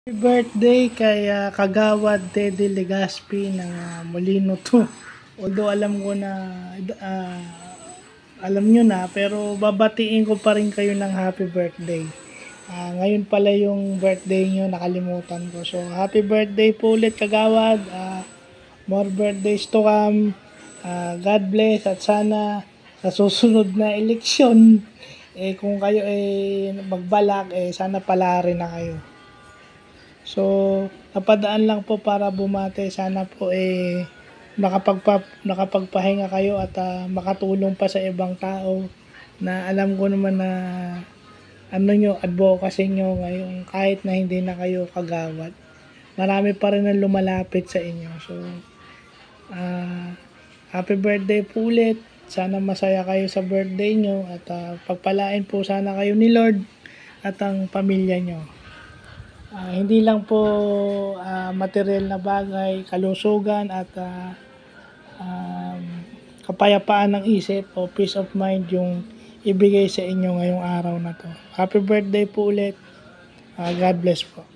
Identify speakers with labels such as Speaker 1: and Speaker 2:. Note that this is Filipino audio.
Speaker 1: Happy birthday kay Kagawad Teddy Legaspi ng Molino 2. Although alam ko na ah, alam nyo na, pero babatiin ko pa rin kayo ng happy birthday. Ngayon pala yung birthday nyo, nakalimutan ko. So happy birthday po ulit Kagawad. More birthdays to come. God bless at sana sa susunod na eleksyon kung kayo magbalak sana pala rin na kayo. So, napadaan lang po para bumate. Sana po nakapagpahinga kayo at makatulong pa sa ibang tao na alam ko naman na advocacy nyo ngayon kahit na hindi na kayo kagawad. Marami pa rin ang lumalapit sa inyo. So, happy birthday po ulit. Sana masaya kayo sa birthday nyo at pagpalain po sana kayo ni Lord at ang pamilya nyo. Hindi lang po material na bagay, kalusugan at kapayapaan ng isip o peace of mind yung ibigay sa inyo ngayong araw na to. Happy birthday po ulit. God bless po.